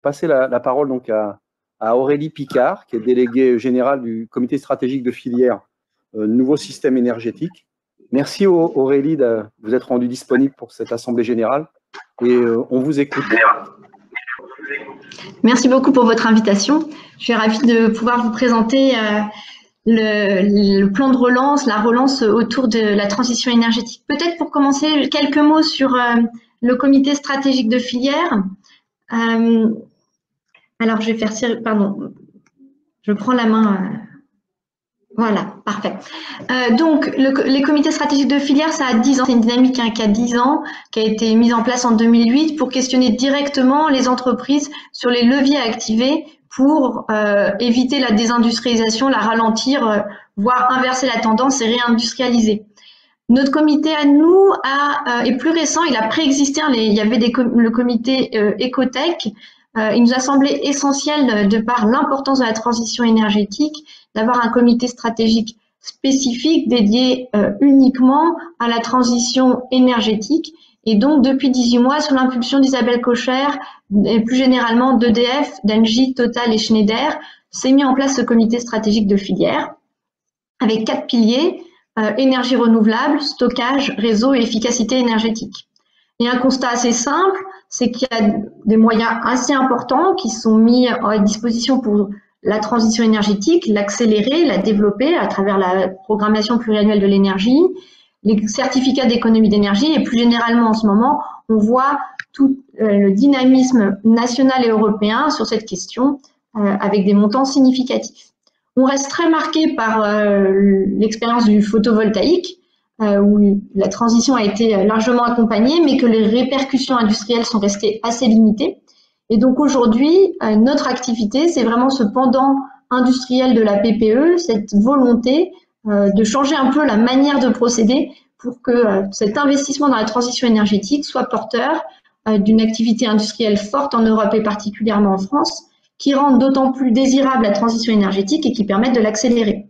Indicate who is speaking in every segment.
Speaker 1: passer la parole donc à Aurélie Picard, qui est déléguée générale du comité stratégique de filière Nouveau Système Énergétique. Merci Aurélie de vous être rendue disponible pour cette assemblée générale et on vous écoute.
Speaker 2: Merci beaucoup pour votre invitation. Je suis ravie de pouvoir vous présenter le plan de relance, la relance autour de la transition énergétique. Peut-être pour commencer, quelques mots sur le comité stratégique de filière. Alors, je vais faire, pardon, je prends la main. Voilà, parfait. Donc, les comités stratégiques de filière, ça a 10 ans. C'est une dynamique qui a 10 ans, qui a été mise en place en 2008 pour questionner directement les entreprises sur les leviers à activer pour éviter la désindustrialisation, la ralentir, voire inverser la tendance et réindustrialiser. Notre comité à nous est plus récent, il a préexisté. Il y avait le comité Ecotech. Il nous a semblé essentiel, de par l'importance de la transition énergétique, d'avoir un comité stratégique spécifique dédié uniquement à la transition énergétique. Et donc, depuis 18 mois, sous l'impulsion d'Isabelle Kocher et plus généralement d'EDF, d'Engie, Total et Schneider, s'est mis en place ce comité stratégique de filière avec 4 piliers, énergie renouvelable, stockage, réseau et efficacité énergétique. Et un constat assez simple, c'est qu'il y a des moyens assez importants qui sont mis à disposition pour la transition énergétique, l'accélérer, la développer à travers la programmation pluriannuelle de l'énergie, les certificats d'économie d'énergie et plus généralement en ce moment, on voit tout le dynamisme national et européen sur cette question avec des montants significatifs. On reste très marqué par l'expérience du photovoltaïque où la transition a été largement accompagnée mais que les répercussions industrielles sont restées assez limitées. Et donc aujourd'hui, notre activité, c'est vraiment ce pendant industriel de la PPE, cette volonté de changer un peu la manière de procéder pour que cet investissement dans la transition énergétique soit porteur d'une activité industrielle forte en Europe et particulièrement en France, qui rende d'autant plus désirable la transition énergétique et qui permette de l'accélérer.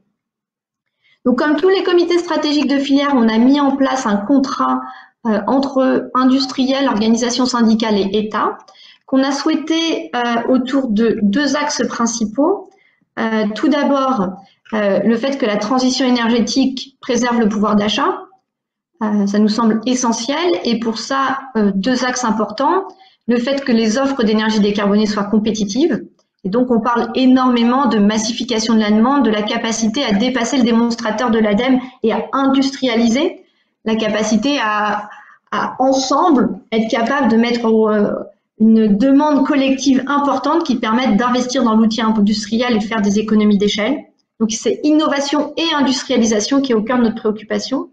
Speaker 2: Donc comme tous les comités stratégiques de filière, on a mis en place un contrat entre industriels, organisations syndicales et État, qu'on a souhaité autour de 2 axes principaux. Tout d'abord, le fait que la transition énergétique préserve le pouvoir d'achat, ça nous semble essentiel et pour ça, 2 axes importants. Le fait que les offres d'énergie décarbonée soient compétitives et donc on parle énormément de massification de la demande, de la capacité à dépasser le démonstrateur de l'ADEME et à industrialiser, la capacité à ensemble être capable de mettre une demande collective importante qui permette d'investir dans l'outil industriel et de faire des économies d'échelle. Donc c'est innovation et industrialisation qui est au cœur de notre préoccupation.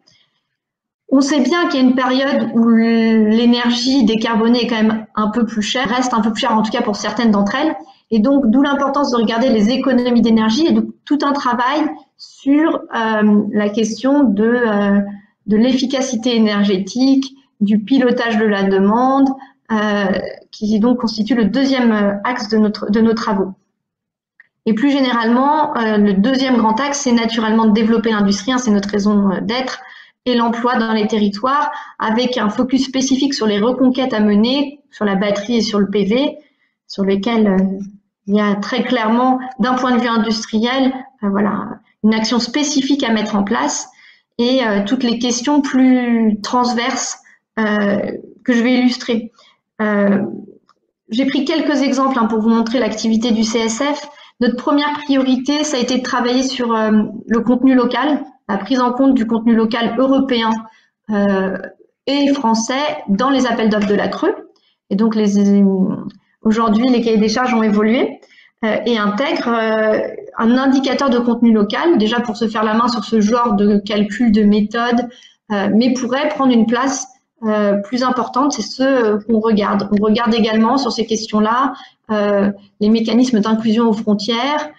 Speaker 2: On sait bien qu'il y a une période où l'énergie décarbonée est quand même un peu plus chère, reste un peu plus chère en tout cas pour certaines d'entre elles. Et donc d'où l'importance de regarder les économies d'énergie et de tout un travail sur la question de l'efficacité énergétique, du pilotage de la demande, qui donc constitue le 2e axe de nos travaux. Et plus généralement, le 2e grand axe, c'est naturellement de développer l'industrie, c'est notre raison d'être, et l'emploi dans les territoires, avec un focus spécifique sur les reconquêtes à mener, sur la batterie et sur le PV, sur lesquels il y a très clairement, d'un point de vue industriel, voilà, une action spécifique à mettre en place, et toutes les questions plus transverses que je vais illustrer. J'ai pris quelques exemples pour vous montrer l'activité du CSF. Notre première priorité, ça a été de travailler sur le contenu local, la prise en compte du contenu local européen et français dans les appels d'offres de la Creux. Et donc, aujourd'hui, les cahiers des charges ont évolué et intègrent un indicateur de contenu local, déjà pour se faire la main sur ce genre de calcul de méthode, mais pourrait prendre une place plus importante, c'est ce qu'on regarde. On regarde également sur ces questions-là les mécanismes d'inclusion aux frontières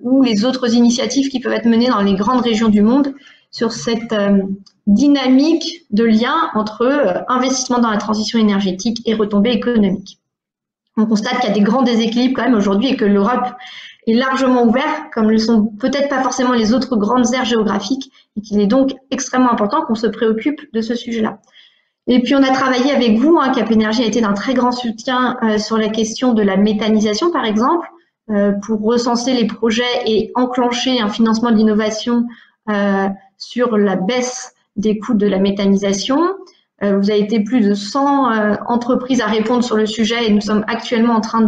Speaker 2: ou les autres initiatives qui peuvent être menées dans les grandes régions du monde sur cette dynamique de lien entre investissement dans la transition énergétique et retombées économiques. On constate qu'il y a des grands déséquilibres quand même aujourd'hui et que l'Europe est largement ouverte, comme le sont peut-être pas forcément les autres grandes aires géographiques, et qu'il est donc extrêmement important qu'on se préoccupe de ce sujet-là. Et puis on a travaillé avec vous, Cap Énergie a été d'un très grand soutien sur la question de la méthanisation par exemple, pour recenser les projets et enclencher un financement de l'innovation sur la baisse des coûts de la méthanisation. Vous avez été plus de 100 entreprises à répondre sur le sujet et nous sommes actuellement en train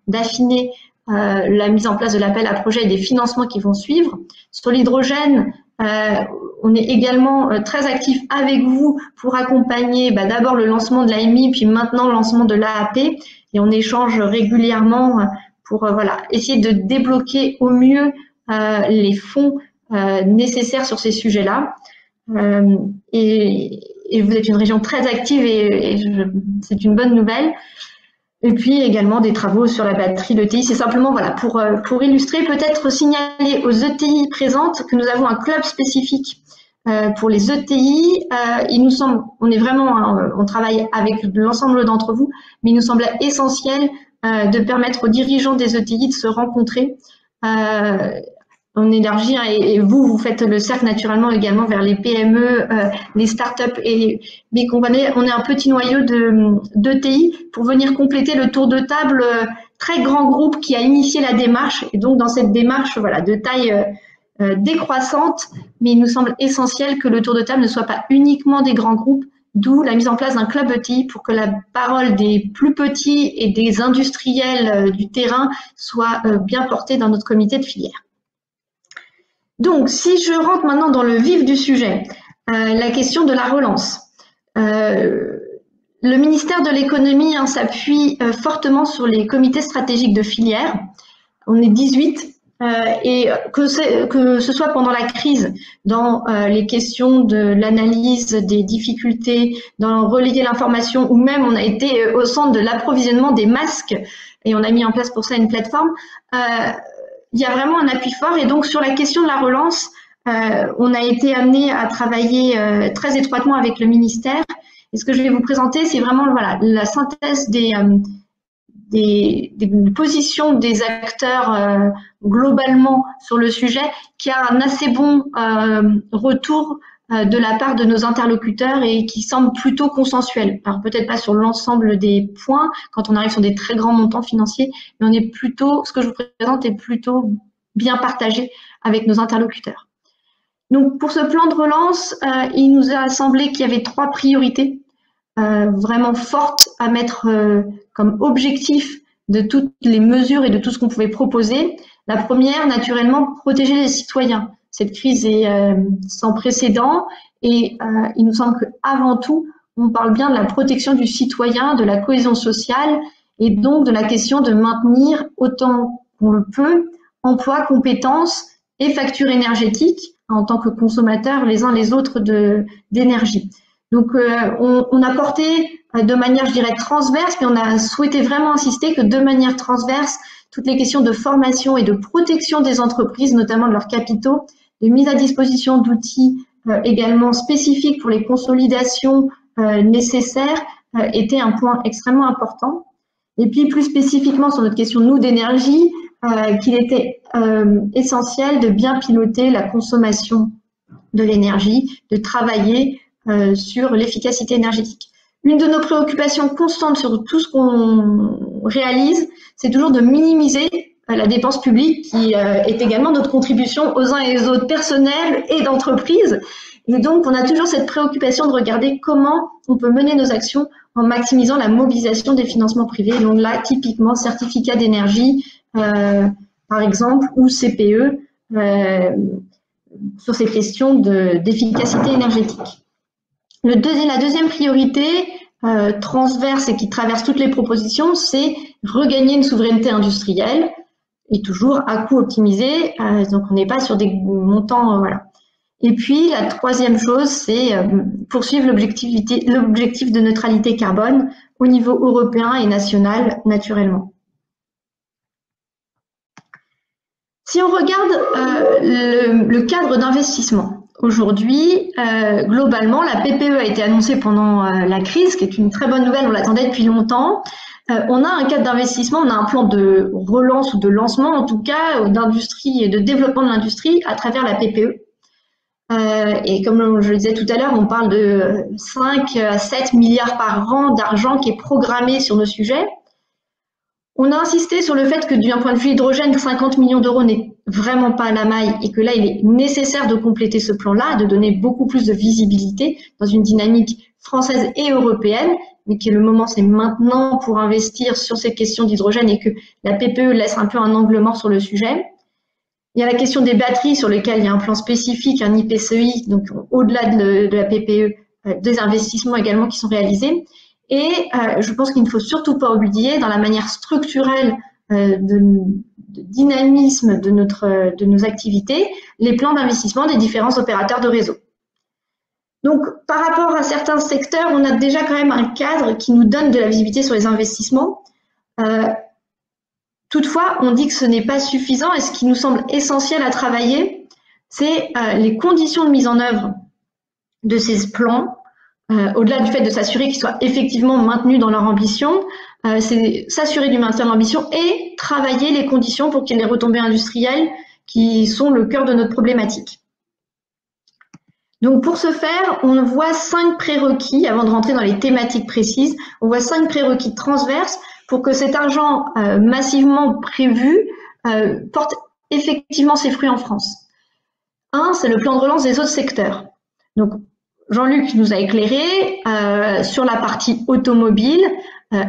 Speaker 2: d'affiner la mise en place de l'appel à projet et des financements qui vont suivre. Sur l'hydrogène, on est également très actif avec vous pour accompagner d'abord le lancement de l'AMI, puis maintenant le lancement de l'AAP, et on échange régulièrement pour essayer de débloquer au mieux les fonds nécessaires sur ces sujets-là. Et vous êtes une région très active et c'est une bonne nouvelle. Et puis également des travaux sur la batterie, l'ETI. C'est simplement pour illustrer, peut-être signaler aux ETI présentes que nous avons un club spécifique pour les ETI. Il nous semble, on travaille avec l'ensemble d'entre vous, mais il nous semble essentiel de permettre aux dirigeants des ETI de se rencontrer. On élargit et vous faites le cercle naturellement également vers les PME, les startups mais on est un petit noyau d'ETI pour venir compléter le tour de table très grand groupe qui a initié la démarche et donc dans cette démarche de taille décroissante, mais il nous semble essentiel que le tour de table ne soit pas uniquement des grands groupes, d'où la mise en place d'un club ETI pour que la parole des plus petits et des industriels du terrain soit bien portée dans notre comité de filière. Donc, si je rentre maintenant dans le vif du sujet, la question de la relance. Le ministère de l'économie s'appuie fortement sur les comités stratégiques de filière. On est 18 et que ce soit pendant la crise, dans les questions de l'analyse des difficultés, dans relayer l'information, ou même on a été au centre de l'approvisionnement des masques et on a mis en place pour ça une plateforme. Il y a vraiment un appui fort et donc sur la question de la relance, on a été amené à travailler très étroitement avec le ministère. Et ce que je vais vous présenter, c'est vraiment la synthèse des positions des acteurs globalement sur le sujet, qui a un assez bon retour de la part de nos interlocuteurs et qui semble plutôt consensuel. Alors peut-être pas sur l'ensemble des points quand on arrive sur des très grands montants financiers, mais on est plutôt, ce que je vous présente est plutôt bien partagé avec nos interlocuteurs. Donc pour ce plan de relance, il nous a semblé qu'il y avait 3 priorités vraiment fortes à mettre comme objectif de toutes les mesures et de tout ce qu'on pouvait proposer. La première, naturellement, protéger les citoyens. Cette crise est sans précédent et il nous semble qu'avant tout, on parle bien de la protection du citoyen, de la cohésion sociale et donc de la question de maintenir autant qu'on le peut emploi, compétences et factures énergétiques en tant que consommateurs les uns les autres d'énergie. Donc on a porté de manière, je dirais, transverse, mais on a souhaité vraiment insister que de manière transverse, toutes les questions de formation et de protection des entreprises, notamment de leurs capitaux, de mise à disposition d'outils également spécifiques pour les consolidations nécessaires était un point extrêmement important. Et puis plus spécifiquement sur notre question, nous, d'énergie, qu'il était essentiel de bien piloter la consommation de l'énergie, de travailler sur l'efficacité énergétique. Une de nos préoccupations constantes sur tout ce qu'on réalise, c'est toujours de minimiser la dépense publique qui est également notre contribution aux uns et aux autres personnels et d'entreprises. Et donc, on a toujours cette préoccupation de regarder comment on peut mener nos actions en maximisant la mobilisation des financements privés. Donc là, typiquement, certificat d'énergie, par exemple, ou CPE, sur ces questions d'efficacité énergétique. La deuxième priorité transverse et qui traverse toutes les propositions, c'est regagner une souveraineté industrielle et toujours à coût optimisé, donc on n'est pas sur des montants, voilà. Et puis la troisième chose, c'est poursuivre l'objectif de neutralité carbone au niveau européen et national, naturellement. Si on regarde le cadre d'investissement, aujourd'hui, globalement, la PPE a été annoncée pendant la crise, qui est une très bonne nouvelle, on l'attendait depuis longtemps. On a un cadre d'investissement, on a un plan de relance ou de lancement, en tout cas, d'industrie et de développement de l'industrie à travers la PPE. Et comme je le disais tout à l'heure, on parle de 5 à 7 milliards par an d'argent qui est programmé sur nos sujets. On a insisté sur le fait que d'un point de vue hydrogène, 50 millions d'euros n'est vraiment pas la maille et que là, il est nécessaire de compléter ce plan-là, de donner beaucoup plus de visibilité dans une dynamique française et européenne, mais que le moment, c'est maintenant pour investir sur ces questions d'hydrogène et que la PPE laisse un peu un angle mort sur le sujet. Il y a la question des batteries sur lesquelles il y a un plan spécifique, un IPCEI, donc au-delà de la PPE, des investissements également qui sont réalisés. Et je pense qu'il ne faut surtout pas oublier, dans la manière structurelle de dynamisme de nos activités, les plans d'investissement des différents opérateurs de réseau. Donc, par rapport à certains secteurs, on a déjà quand même un cadre qui nous donne de la visibilité sur les investissements. Toutefois, on dit que ce n'est pas suffisant et ce qui nous semble essentiel à travailler, c'est les conditions de mise en œuvre de ces plans. Au-delà du fait de s'assurer qu'ils soient effectivement maintenus dans leur ambition, c'est s'assurer du maintien de l'ambition et travailler les conditions pour qu'il y ait les retombées industrielles qui sont le cœur de notre problématique. Donc pour ce faire, on voit 5 prérequis, avant de rentrer dans les thématiques précises, on voit 5 prérequis transverses pour que cet argent massivement prévu porte effectivement ses fruits en France. Un, c'est le plan de relance des autres secteurs. Donc Jean-Luc nous a éclairé sur la partie automobile.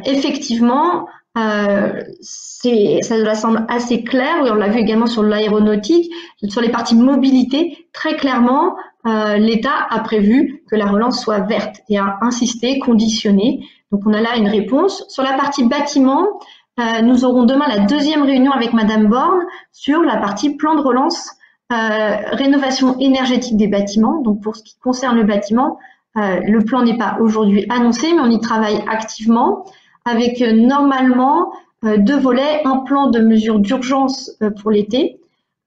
Speaker 2: Effectivement, ça semble assez clair. Oui, on l'a vu également sur l'aéronautique, sur les parties mobilité. Très clairement, l'État a prévu que la relance soit verte et a insisté, conditionné. Donc, on a là une réponse. Sur la partie bâtiment, nous aurons demain la 2e réunion avec Madame Borne sur la partie plan de relance. Rénovation énergétique des bâtiments. Donc pour ce qui concerne le bâtiment, le plan n'est pas aujourd'hui annoncé, mais on y travaille activement avec normalement 2 volets, un plan de mesures d'urgence pour l'été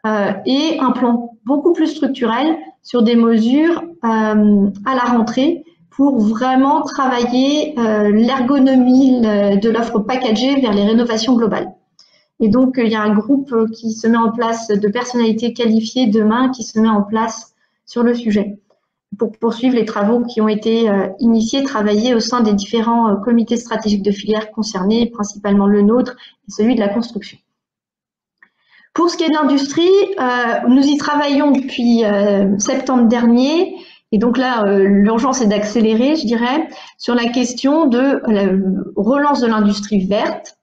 Speaker 2: et un plan beaucoup plus structurel sur des mesures à la rentrée pour vraiment travailler l'ergonomie de l'offre packagée vers les rénovations globales. Et donc, il y a un groupe qui se met en place de personnalités qualifiées demain qui se met en place sur le sujet pour poursuivre les travaux qui ont été initiés, travaillés au sein des différents comités stratégiques de filière concernés, principalement le nôtre et celui de la construction. Pour ce qui est de l'industrie, nous y travaillons depuis septembre dernier. Et donc là, l'urgence est d'accélérer, je dirais, sur la question de la relance de l'industrie verte.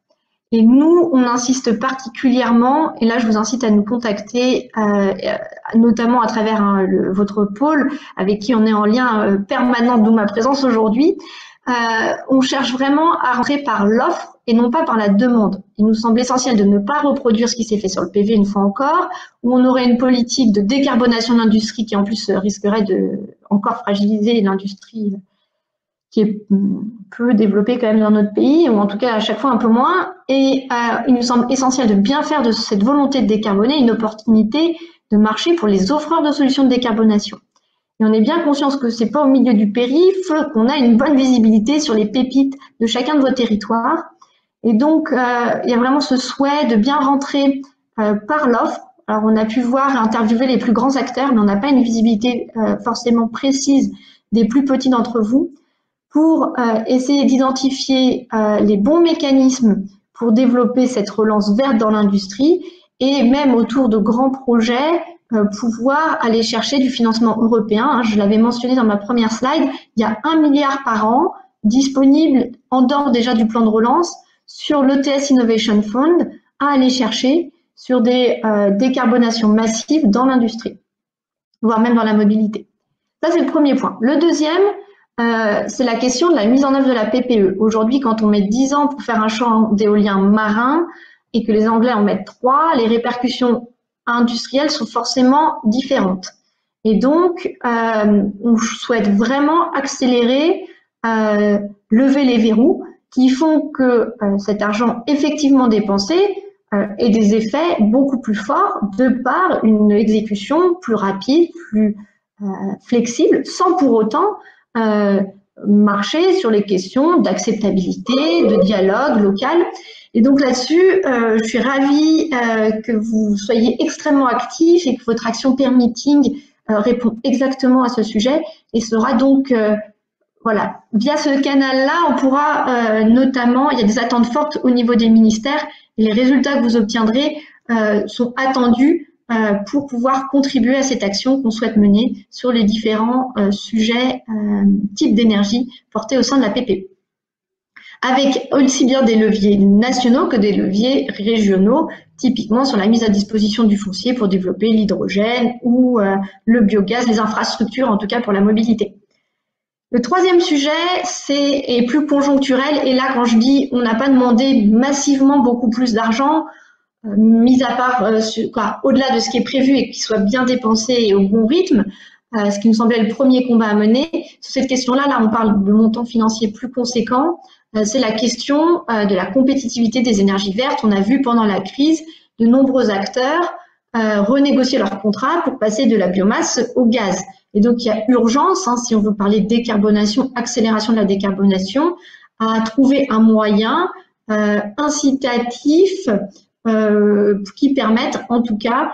Speaker 2: Et nous, on insiste particulièrement, et là je vous incite à nous contacter, notamment à travers votre pôle avec qui on est en lien permanent, d'où ma présence aujourd'hui. On cherche vraiment à rentrer par l'offre et non pas par la demande. Il nous semble essentiel de ne pas reproduire ce qui s'est fait sur le PV une fois encore, où on aurait une politique de décarbonation de l'industrie qui en plus risquerait de encore fragiliser l'industrie qui est peu développée quand même dans notre pays, ou en tout cas à chaque fois un peu moins. Et il nous semble essentiel de bien faire de cette volonté de décarboner une opportunité de marché pour les offreurs de solutions de décarbonation. Et on est bien conscient que c'est pas au milieu du périph' qu'on a une bonne visibilité sur les pépites de chacun de vos territoires. Et donc, il y a vraiment ce souhait de bien rentrer par l'offre. Alors, on a pu voir et interviewer les plus grands acteurs, mais on n'a pas une visibilité forcément précise des plus petits d'entre vous, pour essayer d'identifier les bons mécanismes pour développer cette relance verte dans l'industrie et même autour de grands projets, pouvoir aller chercher du financement européen. Je l'avais mentionné dans ma première slide, il y a 1 milliard par an disponible en dehors déjà du plan de relance sur l'ETS Innovation Fund à aller chercher sur des décarbonations massives dans l'industrie, voire même dans la mobilité. Ça, c'est le premier point. Le deuxième, c'est la question de la mise en œuvre de la PPE. Aujourd'hui, quand on met 10 ans pour faire un champ d'éolien marin et que les Anglais en mettent 3, les répercussions industrielles sont forcément différentes. Et donc, on souhaite vraiment accélérer, lever les verrous qui font que cet argent effectivement dépensé ait des effets beaucoup plus forts de par une exécution plus rapide, plus flexible, sans pour autant marcher sur les questions d'acceptabilité, de dialogue local. Et donc là-dessus, je suis ravie que vous soyez extrêmement actifs et que votre action permitting répond exactement à ce sujet et sera donc voilà, via ce canal-là, on pourra notamment, il y a des attentes fortes au niveau des ministères et les résultats que vous obtiendrez sont attendus pour pouvoir contribuer à cette action qu'on souhaite mener sur les différents sujets, types d'énergie portés au sein de la PPE. Avec aussi bien des leviers nationaux que des leviers régionaux, typiquement sur la mise à disposition du foncier pour développer l'hydrogène ou le biogaz, les infrastructures, en tout cas pour la mobilité. Le troisième sujet, est plus conjoncturel. Et là, quand je dis on n'a pas demandé massivement beaucoup plus d'argent, mis à part au-delà de ce qui est prévu et qui soit bien dépensé et au bon rythme, ce qui nous semblait le premier combat à mener. Sur cette question-là, là, on parle de montants financiers plus conséquents. C'est la question de la compétitivité des énergies vertes. On a vu pendant la crise de nombreux acteurs renégocier leurs contrats pour passer de la biomasse au gaz. Et donc, il y a urgence, si on veut parler décarbonation, accélération de la décarbonation, à trouver un moyen incitatif qui permette, en tout cas,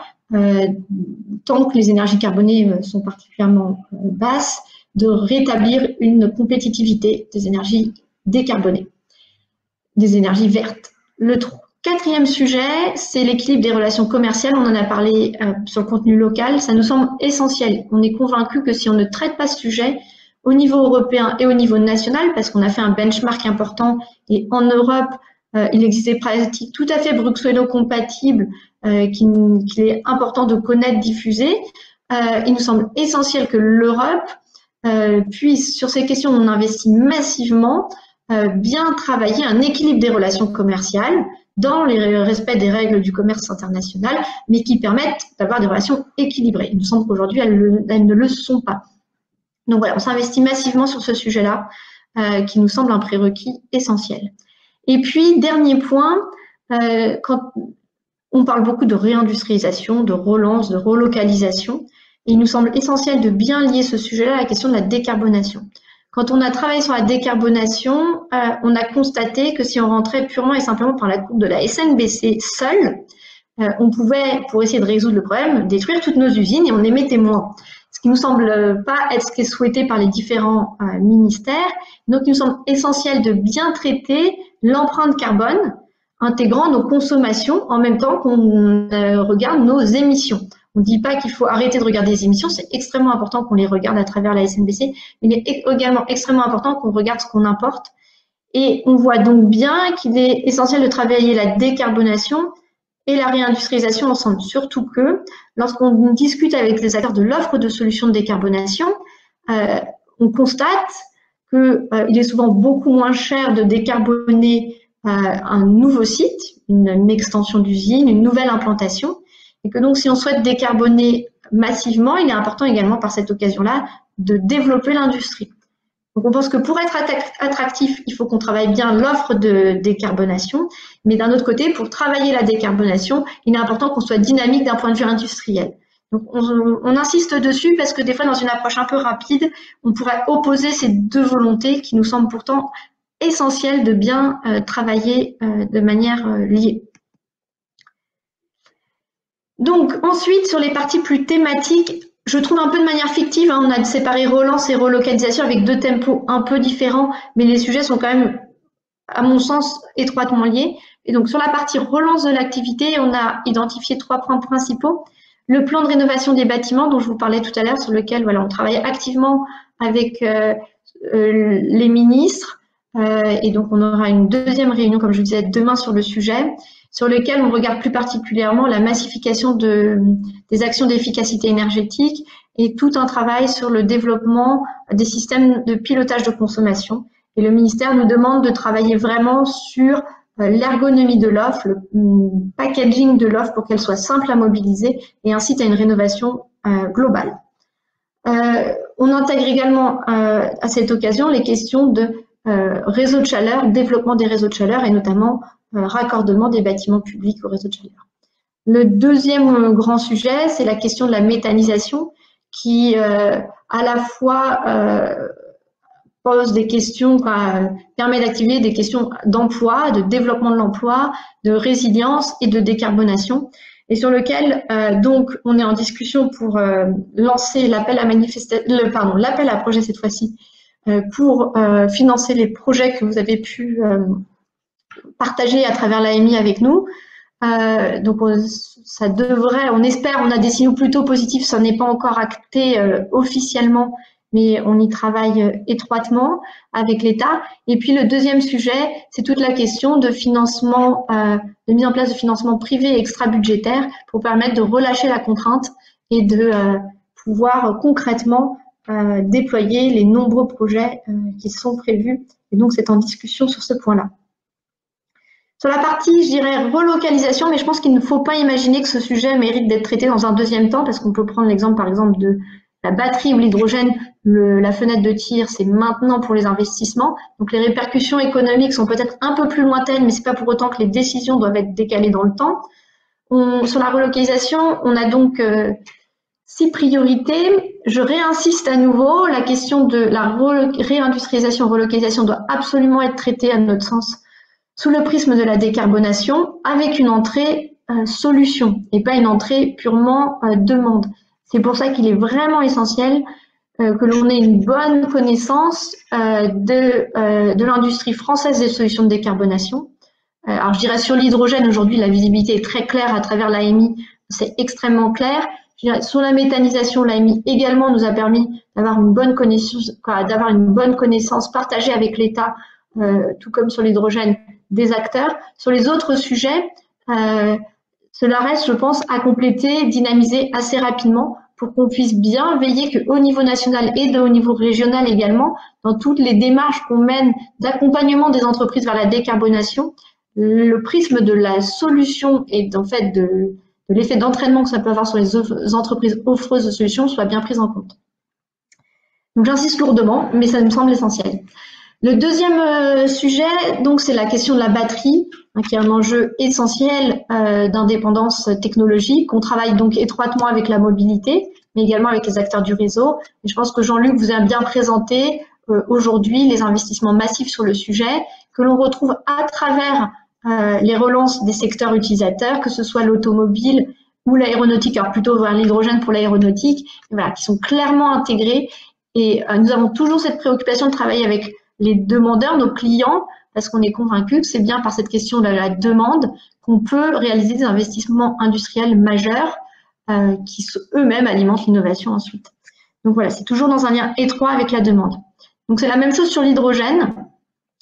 Speaker 2: tant que les énergies carbonées sont particulièrement basses, de rétablir une compétitivité des énergies décarbonées, des énergies vertes. Le quatrième sujet, c'est l'équilibre des relations commerciales. On en a parlé sur le contenu local. Ça nous semble essentiel. On est convaincu que si on ne traite pas ce sujet au niveau européen et au niveau national, parce qu'on a fait un benchmark important et en Europe, il existe des pratiques tout à fait bruxello-compatibles qu'il est important de connaître, diffuser. Il nous semble essentiel que l'Europe puisse, sur ces questions, on investit massivement, bien travailler un équilibre des relations commerciales dans le respect des règles du commerce international, mais qui permettent d'avoir des relations équilibrées. Il nous semble qu'aujourd'hui, elles ne le sont pas. Donc voilà, on s'investit massivement sur ce sujet-là, qui nous semble un prérequis essentiel. Et puis, dernier point, quand on parle beaucoup de réindustrialisation, de relance, de relocalisation, et il nous semble essentiel de bien lier ce sujet-là à la question de la décarbonation. Quand on a travaillé sur la décarbonation, on a constaté que si on rentrait purement et simplement par la courbe de la SNBC seule, on pouvait, pour essayer de résoudre le problème, détruire toutes nos usines et on émettait moins. Ce qui nous semble pas être ce qui est souhaité par les différents ministères. Donc, il nous semble essentiel de bien traiter l'empreinte carbone, intégrant nos consommations en même temps qu'on regarde nos émissions. On ne dit pas qu'il faut arrêter de regarder les émissions, c'est extrêmement important qu'on les regarde à travers la SNBC, mais il est également extrêmement important qu'on regarde ce qu'on importe. Et on voit donc bien qu'il est essentiel de travailler la décarbonation et la réindustrialisation ensemble. Surtout que lorsqu'on discute avec les acteurs de l'offre de solutions de décarbonation, on constate qu'il est souvent beaucoup moins cher de décarboner un nouveau site, une extension d'usine, une nouvelle implantation, et que donc si on souhaite décarboner massivement, il est important également par cette occasion-là de développer l'industrie. Donc on pense que pour être attractif, il faut qu'on travaille bien l'offre de décarbonation, mais d'un autre côté, pour travailler la décarbonation, il est important qu'on soit dynamique d'un point de vue industriel. Donc on insiste dessus parce que des fois, dans une approche un peu rapide, on pourrait opposer ces deux volontés qui nous semblent pourtant essentielles de bien travailler de manière liée. Donc ensuite, sur les parties plus thématiques, je trouve un peu de manière fictive, on a séparé relance et relocalisation avec deux tempos un peu différents, mais les sujets sont quand même, à mon sens, étroitement liés. Et donc sur la partie relance de l'activité, on a identifié 3 points principaux. Le plan de rénovation des bâtiments dont je vous parlais tout à l'heure, sur lequel voilà, on travaille activement avec les ministres. Et donc on aura une deuxième réunion, comme je vous disais, demain sur le sujet, sur lequel on regarde plus particulièrement la massification des actions d'efficacité énergétique et tout un travail sur le développement des systèmes de pilotage de consommation. Et le ministère nous demande de travailler vraiment sur l'ergonomie de l'offre, le packaging de l'offre pour qu'elle soit simple à mobiliser et incite à une rénovation globale. On intègre également à cette occasion les questions de réseau de chaleur, développement des réseaux de chaleur et notamment raccordement des bâtiments publics au réseau de chaleur. Le deuxième grand sujet, c'est la question de la méthanisation qui à la fois pose des questions, permet d'activer des questions d'emploi, de développement de l'emploi, de résilience et de décarbonation. et sur lequel donc on est en discussion pour lancer l'appel à projet cette fois-ci pour financer les projets que vous avez pu partager à travers l'AMI avec nous. Donc ça devrait, on espère, on a des signaux plutôt positifs, ça n'est pas encore acté officiellement, mais on y travaille étroitement avec l'État. Et puis le deuxième sujet, c'est toute la question de financement, de mise en place de financement privé et extra-budgétaire pour permettre de relâcher la contrainte et de pouvoir concrètement déployer les nombreux projets qui sont prévus. Et donc c'est en discussion sur ce point-là. Sur la partie, je dirais, relocalisation, mais je pense qu'il ne faut pas imaginer que ce sujet mérite d'être traité dans un deuxième temps, parce qu'on peut prendre l'exemple, par exemple, de la batterie ou l'hydrogène. La fenêtre de tir, c'est maintenant pour les investissements. Donc, les répercussions économiques sont peut-être un peu plus lointaines, mais c'est pas pour autant que les décisions doivent être décalées dans le temps. Sur la relocalisation, on a donc 6 priorités. Je réinsiste à nouveau, la question de la réindustrialisation, relocalisation doit absolument être traitée, à notre sens, sous le prisme de la décarbonation, avec une entrée solution et pas une entrée purement demande. C'est pour ça qu'il est vraiment essentiel que l'on ait une bonne connaissance de l'industrie française des solutions de décarbonation. Alors je dirais sur l'hydrogène, aujourd'hui la visibilité est très claire à travers l'AMI, c'est extrêmement clair. Je dirais, sur la méthanisation, l'AMI également nous a permis d'avoir une bonne connaissance partagée avec l'État, tout comme sur l'hydrogène, des acteurs. Sur les autres sujets, cela reste, je pense, à compléter, dynamiser assez rapidement pour qu'on puisse bien veiller qu'au niveau national et au niveau régional également, dans toutes les démarches qu'on mène d'accompagnement des entreprises vers la décarbonation, le prisme de la solution et en fait de l'effet d'entraînement que ça peut avoir sur les entreprises offreuses de solutions soit bien pris en compte. Donc j'insiste lourdement, mais ça me semble essentiel. Le deuxième sujet, donc, c'est la question de la batterie, qui est un enjeu essentiel d'indépendance technologique. On travaille donc étroitement avec la mobilité, mais également avec les acteurs du réseau. Et je pense que Jean-Luc vous a bien présenté aujourd'hui les investissements massifs sur le sujet, que l'on retrouve à travers les relances des secteurs utilisateurs, que ce soit l'automobile ou l'aéronautique, alors plutôt vers l'hydrogène pour l'aéronautique, voilà, qui sont clairement intégrés. Et nous avons toujours cette préoccupation de travailler avec les demandeurs, nos clients, parce qu'on est convaincu que c'est bien par cette question de la demande qu'on peut réaliser des investissements industriels majeurs qui eux-mêmes alimentent l'innovation ensuite. Donc voilà, c'est toujours dans un lien étroit avec la demande. Donc c'est la même chose sur l'hydrogène,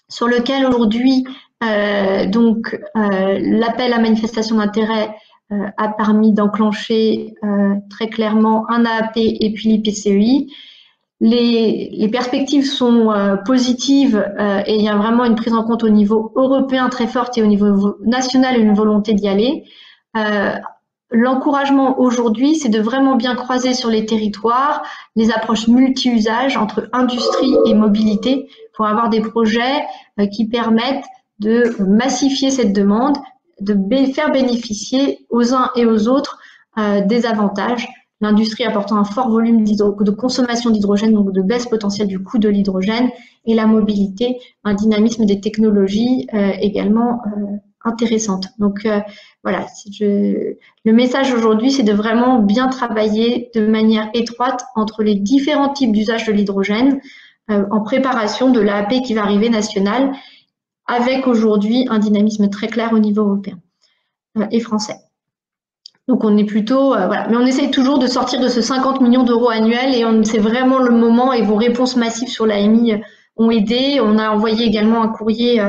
Speaker 2: sur lequel aujourd'hui l'appel à manifestation d'intérêt a permis d'enclencher très clairement un AAP et puis l'IPCEI. Les perspectives sont positives et il y a vraiment une prise en compte au niveau européen très forte et au niveau national une volonté d'y aller. L'encouragement aujourd'hui, c'est de vraiment bien croiser sur les territoires les approches multi-usages entre industrie et mobilité pour avoir des projets qui permettent de massifier cette demande, de faire bénéficier aux uns et aux autres des avantages. L'industrie apportant un fort volume de consommation d'hydrogène, donc de baisse potentielle du coût de l'hydrogène, et la mobilité, un dynamisme des technologies également intéressante. Donc voilà, le message aujourd'hui, c'est de vraiment bien travailler de manière étroite entre les différents types d'usage de l'hydrogène en préparation de l'AAP qui va arriver nationale, avec aujourd'hui un dynamisme très clair au niveau européen et français. Donc on est plutôt, voilà, mais on essaye toujours de sortir de ce 50 millions d'euros annuels et c'est vraiment le moment et vos réponses massives sur l'AMI ont aidé. On a envoyé également un courrier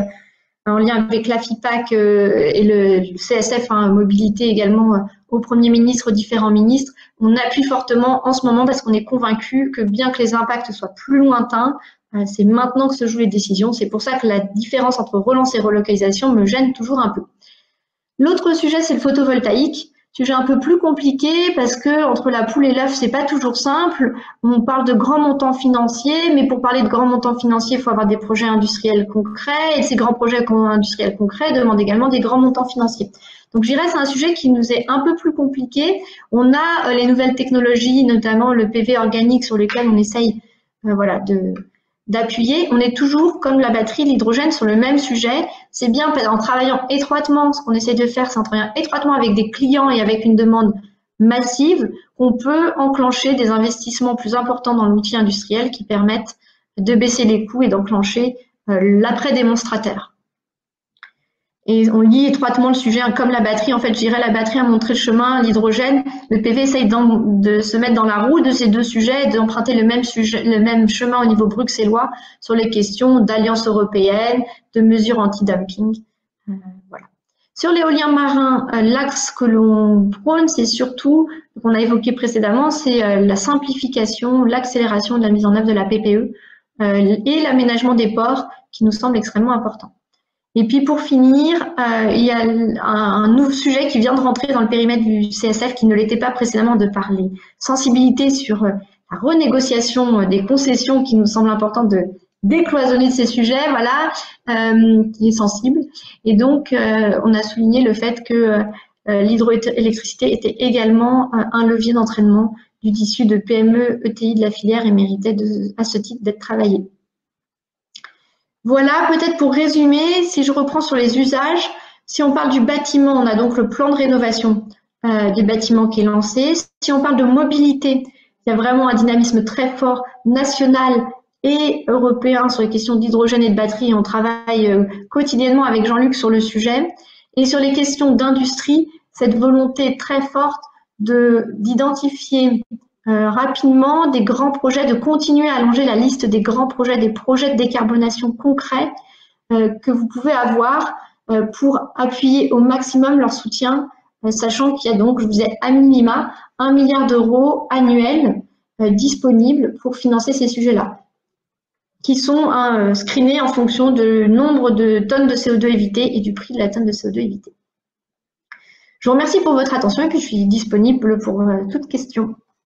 Speaker 2: en lien avec l'AFIPAC et le CSF Mobilité également au Premier ministre, aux différents ministres. On appuie fortement en ce moment parce qu'on est convaincu que bien que les impacts soient plus lointains, c'est maintenant que se jouent les décisions. C'est pour ça que la différence entre relance et relocalisation me gêne toujours un peu. L'autre sujet, c'est le photovoltaïque. Sujet un peu plus compliqué parce que entre la poule et l'œuf, c'est pas toujours simple. On parle de grands montants financiers, mais pour parler de grands montants financiers, il faut avoir des projets industriels concrets et ces grands projets industriels concrets demandent également des grands montants financiers. Donc, je dirais c'est un sujet qui nous est un peu plus compliqué. On a les nouvelles technologies, notamment le PV organique sur lequel on essaye voilà, d'appuyer. On est toujours, comme la batterie, l'hydrogène, sur le même sujet. C'est bien en travaillant étroitement, ce qu'on essaie de faire, c'est en travaillant étroitement avec des clients et avec une demande massive, qu'on peut enclencher des investissements plus importants dans l'outil industriel qui permettent de baisser les coûts et d'enclencher l'après-démonstrateur. Et on lie étroitement le sujet, comme la batterie. En fait, je dirais la batterie a montré le chemin, l'hydrogène. Le PV essaye de se mettre dans la roue de ces deux sujets et d'emprunter le même chemin au niveau bruxellois sur les questions d'alliance européenne, de mesures anti-dumping. Voilà. Sur l'éolien marin, l'axe que l'on prône, c'est surtout, qu'on a évoqué précédemment, c'est la simplification, l'accélération de la mise en œuvre de la PPE et l'aménagement des ports qui nous semble extrêmement important. Et puis pour finir, il y a un nouveau sujet qui vient de rentrer dans le périmètre du CSF qui ne l'était pas précédemment, de parler sensibilité sur la renégociation des concessions qui nous semble important de décloisonner de ces sujets, voilà, qui est sensible. Et donc, on a souligné le fait que l'hydroélectricité était également un levier d'entraînement du tissu de PME, ETI de la filière et méritait à ce titre d'être travaillé. Voilà, peut-être pour résumer, si je reprends sur les usages, si on parle du bâtiment, on a donc le plan de rénovation des bâtiments qui est lancé. Si on parle de mobilité, il y a vraiment un dynamisme très fort national et européen sur les questions d'hydrogène et de batterie. On travaille quotidiennement avec Jean-Luc sur le sujet. Et sur les questions d'industrie, cette volonté très forte d'identifier rapidement des grands projets, de continuer à allonger la liste des grands projets, des projets de décarbonation concrets que vous pouvez avoir pour appuyer au maximum leur soutien, sachant qu'il y a donc, je vous ai à minima, 1 milliard d'euros annuels disponibles pour financer ces sujets-là, qui sont screenés en fonction du nombre de tonnes de CO2 évitées et du prix de la tonne de CO2 évitée. Je vous remercie pour votre attention et puis je suis disponible pour toute question.